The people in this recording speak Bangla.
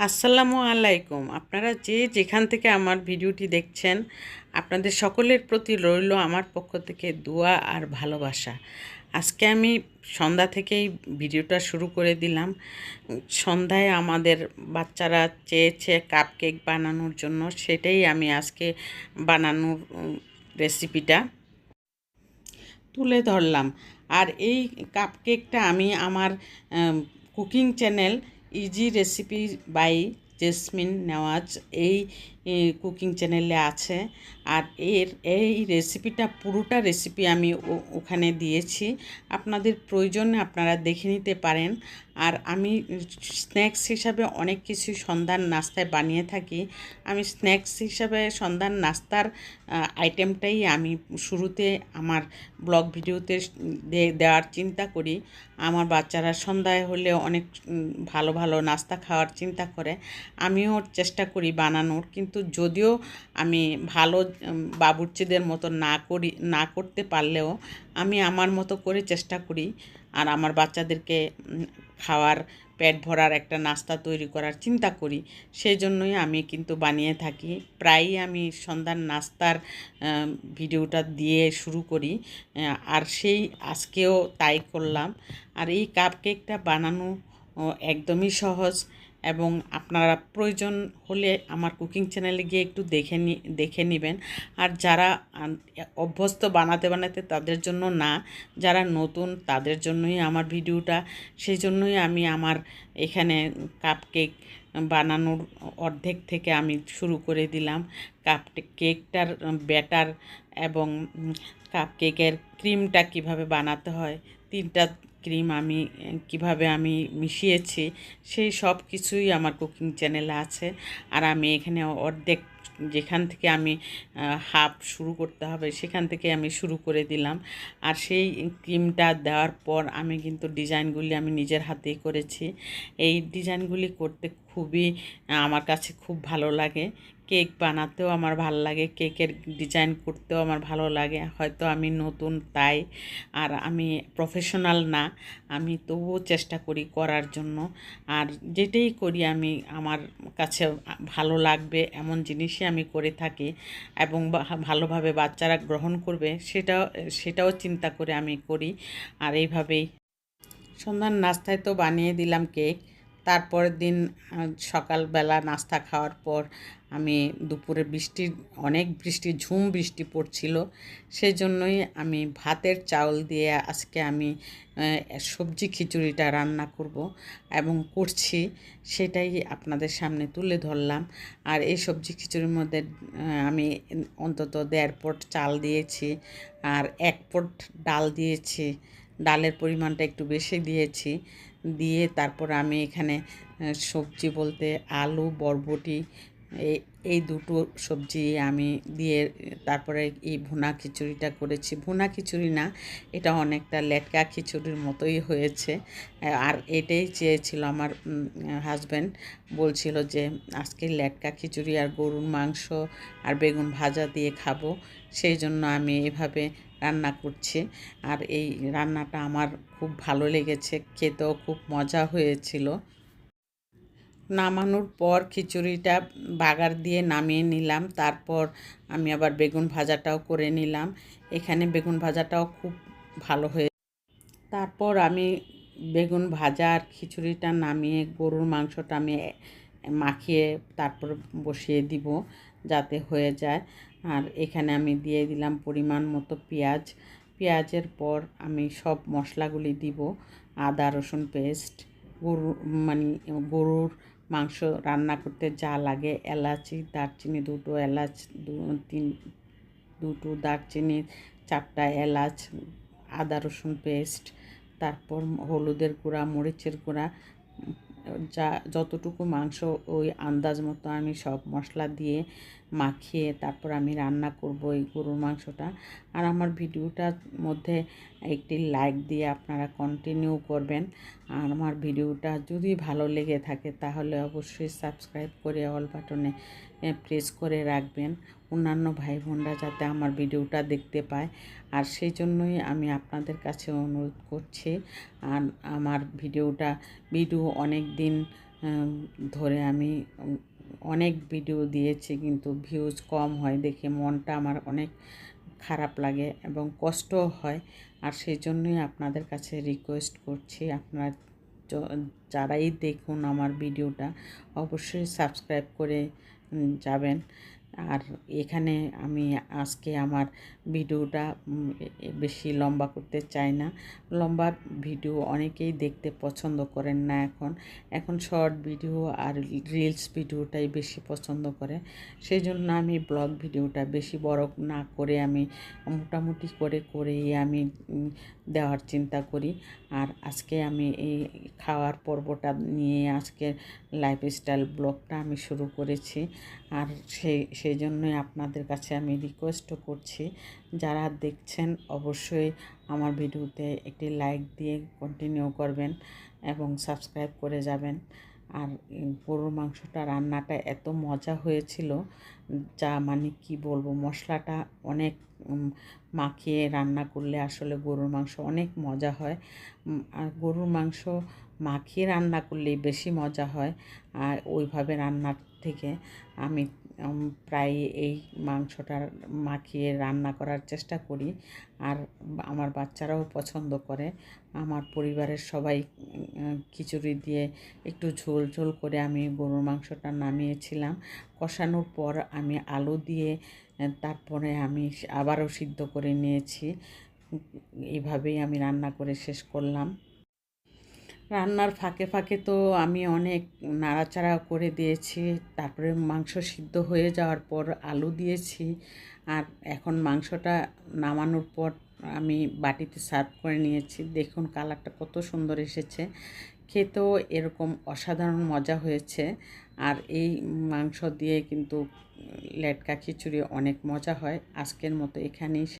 আসসালামু আলাইকুম। আপনারা যে যেখান থেকে আমার ভিডিওটি দেখছেন, আপনাদের সকলের প্রতি রইল আমার পক্ষ থেকে দোয়া আর ভালোবাসা। আজকে আমি সন্ধ্যা থেকেই ভিডিওটা শুরু করে দিলাম। সন্ধ্যায় আমাদের বাচ্চারা চেয়েছে কাপকেক বানানোর জন্য, সেটাই আমি আজকে বানানোর রেসিপিটা তুলে ধরলাম। আর এই কাপকেকটা আমি আমার cooking channel easy recipe by Jasmine Newaz এই কুকিং চ্যানেলে আছে। আর এই রেসিপিটা পুরোটা রেসিপি আমি ওখানে দিয়েছি, আপনাদের প্রয়োজনে আপনারা দেখে নিতে পারেন। আর আমি স্ন্যাক্স হিসাবে অনেক কিছু সন্ধ্যার নাস্তায় বানিয়ে থাকি। আমি স্ন্যাক্স হিসাবে সন্ধ্যার নাস্তার আইটেমটাই আমি শুরুতে আমার ব্লগ ভিডিওতে দেওয়ার চিন্তা করি। আমার বাচ্চারা সন্ধ্যায় হলে অনেক ভালো ভালো নাস্তা খাওয়ার চিন্তা করে, আমিও চেষ্টা করি বানানোর। কিন্তু যদিও আমি ভালো বাবুর্চিদের মতো না করতে পারলেও আমি আমার মতো করে চেষ্টা করি। আর আমার বাচ্চাদেরকে খাওয়ার পেট ভরার একটা নাস্তা তৈরি করার চিন্তা করি, সেই জন্যই আমি কিন্তু বানিয়ে থাকি। প্রায়ই আমি সন্ধ্যার নাস্তার ভিডিওটা দিয়ে শুরু করি, আর সেই আজকেও তাই করলাম। আর এই কাপকেকটা বানানো একদমই সহজ, এবং আপনারা প্রয়োজন হলে আমার কুকিং চ্যানেলে গিয়ে একটু দেখে নেবেন। আর যারা অভ্যস্ত বানাতে বানাতে তাদের জন্য না, যারা নতুন তাদের জন্যই আমার ভিডিওটা। সেই জন্যই আমি আমার এখানে কাপকেক বানানোর অর্ধেক থেকে আমি শুরু করে দিলাম। কেকটার ব্যাটার এবং কাপকেকের ক্রিমটা কিভাবে বানাতে হয়, 3টা ক্রিম আমি কিভাবে আমি মিশিয়েছি, সেই সব কিছুই আমার কুকিং চ্যানেলে আছে। আর আমি এখানে অর্ধেক, যেখান থেকে আমি হাফ শুরু করতে হবে সেখান থেকে আমি শুরু করে দিলাম। আর সেই ক্রিমটা দেওয়ার পর আমি কিন্তু ডিজাইনগুলি আমি নিজের হাতেই করেছি। এই ডিজাইনগুলি করতে খুবই আমার কাছে খুব ভালো লাগে। কেক বানাতেও আমার ভালো লাগে, কেকের ডিজাইন করতেও আমার ভালো লাগে। হয়তো আমি নতুন তাই, আর আমি প্রফেশনাল না, আমি তবুও চেষ্টা করি করার জন্য। আর যেটাই করি আমি আমার কাছে ভালো লাগবে এমন জিনিসই আমি করে থাকি, এবং ভালোভাবে বাচ্চারা গ্রহণ করবে সেটাও চিন্তা করে আমি করি। আর এইভাবেই সন্ধ্যার নাস্তায় তো বানিয়ে দিলাম কেক। তারপরের দিন সকালবেলা নাস্তা খাওয়ার পর আমি দুপুরে অনেক ঝুম বৃষ্টি পড়ছিল, সেই জন্যই আমি ভাতের চাউল দিয়ে আজকে আমি সবজি খিচুড়িটা রান্না করব এবং করছি, সেটাই আপনাদের সামনে তুলে ধরলাম। আর এই সবজি খিচুড়ির মধ্যে আমি অন্তত 1.5 পট চাল দিয়েছি, আর 1 পট ডাল দিয়েছি। ডালের পরিমাণটা একটু বেশি দিয়েছি। দিয়ে তারপর আমি এখানে সবজি বলতে আলু, বরবটি, এই দুটো সবজি আমি দিয়ে তারপরে এই ভুনা খিচুড়িটা করেছি। ভুনা খিচুড়ি না, এটা অনেকটা লেটকা খিচুড়ির মতোই হয়েছে। আর এটাই চেয়েছিল আমার হাজব্যান্ড, বলছিল যে আজকে লেটকা খিচুড়ি আর গরুর মাংস আর বেগুন ভাজা দিয়ে খাবো, সেই জন্য আমি এভাবে রান্না করছি। আর এই রান্নাটা আমার খুব ভালো লেগেছে, খেতেও খুব মজা হয়েছিল। নামানোর পর খিচুড়িটা বাগার দিয়ে নামিয়ে নিলাম। তারপর আমি আবার বেগুন ভাজাটাও করে নিলাম। এখানে বেগুন ভাজাটাও খুব ভালো হয়ে, তারপর আমি বেগুন ভাজা আর খিচুড়িটা নামিয়ে গরুর মাংসটা আমি মাখিয়ে তারপর বসিয়ে দিব যাতে হয়ে যায়। আর এখানে আমি দিয়ে দিলাম পরিমাণ মতো পেঁয়াজের পর আমি সব মশলাগুলি দিব। আদা রসুন পেস্ট, মানে গরুর মাংস রান্না করতে যা লাগে, এলাচি, দারচিনি, 2টো এলাচ, দুটো দারচিনি, 4টা এলাচ, আদা রসুন পেস্ট, তারপর হলুদের গুঁড়া, মরিচের গুঁড়া, যতটুকু মাংস ওই আন্দাজ মতো আমি সব মশলা দিয়ে মাখিয়ে তারপর আমি রান্না করব এই গরুর মাংসটা। আর আমার ভিডিওটার মধ্যে একটি লাইক দিয়ে আপনারা কন্টিনিউ করবেন। আর আমার ভিডিওটা যদি ভালো লেগে থাকে তাহলে অবশ্যই সাবস্ক্রাইব করে অল বাটনে প্রেস করে রাখবেন, অন্যান্য ভাই বোনরা যাতে আমার ভিডিওটা দেখতে পায়। আর সেই জন্যই আমি আপনাদের কাছে অনুরোধ করছি। আর আমার ভিডিও অনেক দিন ধরে আমি অনেক ভিডিও দিয়েছি, কিন্তু ভিউজ কম হয় দেখে মনটা আমার অনেক খারাপ লাগে এবং কষ্টও হয়। আর সেই জন্যই আপনাদের কাছে রিকোয়েস্ট করছি, আপনারা যারাই দেখুন আমার ভিডিওটা অবশ্যই সাবস্ক্রাইব করে যাবেন। আর এখানে আমি আজকে আমার ভিডিওটা বেশি লম্বা করতে চাই না। লম্বা ভিডিও অনেকেই দেখতে পছন্দ করেন না। এখন শর্ট ভিডিও আর রিলস ভিডিওটাই বেশি পছন্দ করে। সেই জন্য আমি ব্লগ ভিডিওটা বেশি বড় না করে আমি মোটামুটি করেই আমি দেওয়ার চিন্তা করি। আর আজকে আমি এই খাওয়ার পর্বটা নিয়ে আজকে লাইফস্টাইল ব্লগটা আমি শুরু করেছি। আর সেই জন্যই আপনাদের কাছে আমি রিকোয়েস্টও করছি, যারা দেখছেন অবশ্যই আমার ভিডিওতে একটি লাইক দিয়ে কন্টিনিউ করবেন এবং সাবস্ক্রাইব করে যাবেন। আর গরুর মাংসটা রান্নাটা এত মজা হয়েছিল, যা মানে কি বলবো, মশলাটা অনেক মাখিয়ে রান্না করলে আসলে গরুর মাংস অনেক মজা হয়। আর গরুর মাংস মাখিয়ে রান্না করলেই বেশি মজা হয়। আর ওইভাবে রান্নার থেকে আমি প্রায় এই মাংসটা মাখিয়ে রান্না করার চেষ্টা করি। আর আমার বাচ্চারাও পছন্দ করে। আমার পরিবারের সবাই খিচুড়ি দিয়ে একটু ঝোল ঝোল করে আমি গরুর মাংসটা নামিয়েছিলাম। কষানোর পর আমি আলু দিয়ে তারপরে আমি আবারও সিদ্ধ করে নিয়েছি। এইভাবেই আমি রান্না করে শেষ করলাম। রান্নার ফাঁকে ফাঁকে তো আমি অনেক নাড়াচাড়া করে দিয়েছি। তারপরে মাংস সিদ্ধ হয়ে যাওয়ার পর আলু দিয়েছি। আর এখন মাংসটা নামানোর পর আমি বাটিতে সার্ভ করে নিয়েছি। দেখুন কালারটা কত সুন্দর এসেছে, খেতেও এরকম অসাধারণ মজা হয়েছে। আর এই মাংস দিয়ে কিন্তু লেটকা খিচুড়ি অনেক মজা হয়। আজকের মতো এখানেই